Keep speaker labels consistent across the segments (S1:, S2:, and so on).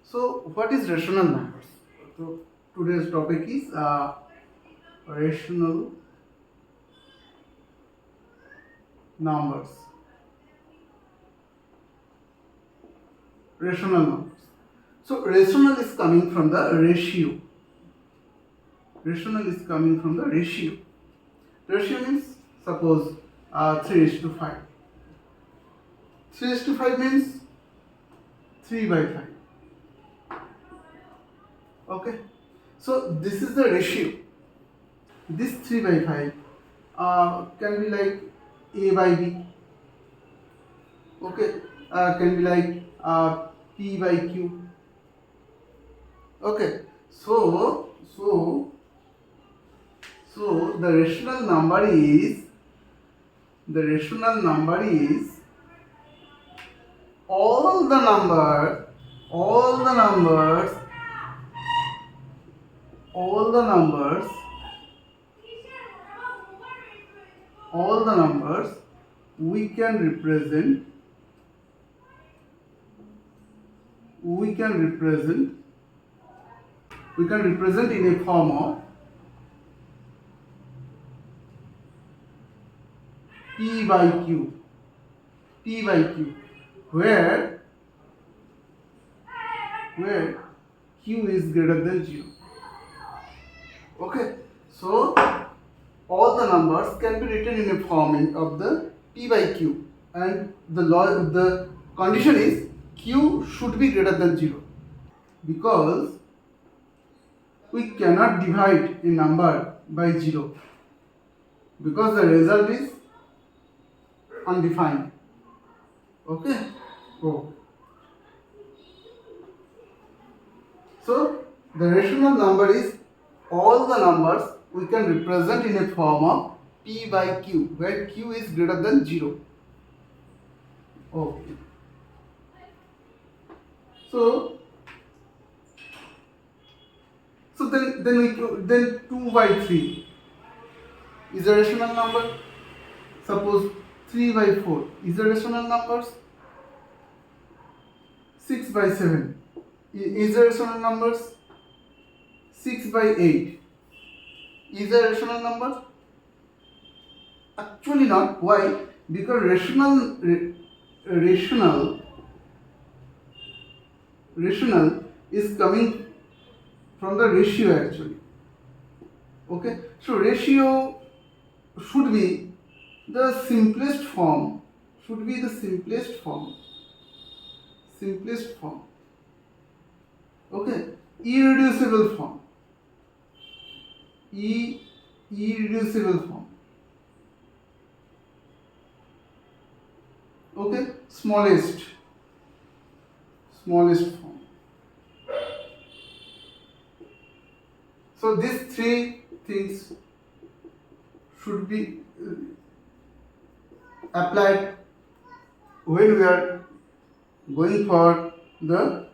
S1: So, what is rational numbers? So, today's topic is rational numbers. Rational numbers. So, rational is coming from the ratio. Rational is coming from the ratio. Ratio means suppose 3:5. 3:5 means 3/5. Okay. So this is the ratio. This 3/5 can be like A by B. Okay. Can be like P by Q. Okay. So the rational number is all the numbers we can represent in a form of P by Q, where Q is greater than 0. Okay, so all the numbers can be written in a form of the P by Q, and the condition is Q should be greater than 0, because we cannot divide a number by 0 because the result is undefined. Okay. So the rational number is all the numbers we can represent in a form of P by Q, where Q is greater than 0. Okay. So then 2 by 3 is a rational number. Suppose 3 by 4 is a rational number. 6 by 7 is a rational number. 6 by 8 is a rational number. Actually not. Why? Because rational is coming from the ratio actually. Okay, so ratio should be the simplest form. Okay, irreducible form. Irreducible form. Okay, smallest form. So these three things should be applied when we are going for the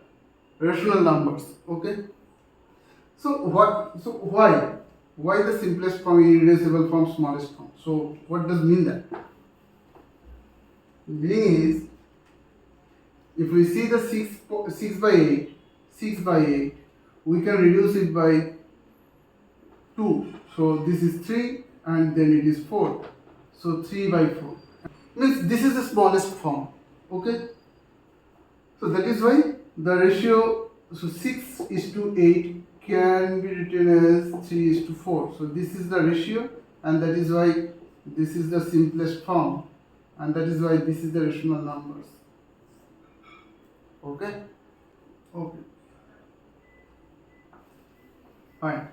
S1: rational numbers. Okay. So why the simplest form, irreducible form, smallest form? So what does mean that? Meaning is, if we see the 6 by 8, we can reduce it by 2. So this is 3 and then it is 4. So 3 by 4 means this is the smallest form. Okay. So that is why the ratio, so 6:8 can be written as 3:4. So this is the ratio, and that is why this is the simplest form, and that is why this is the rational numbers. Okay. Fine.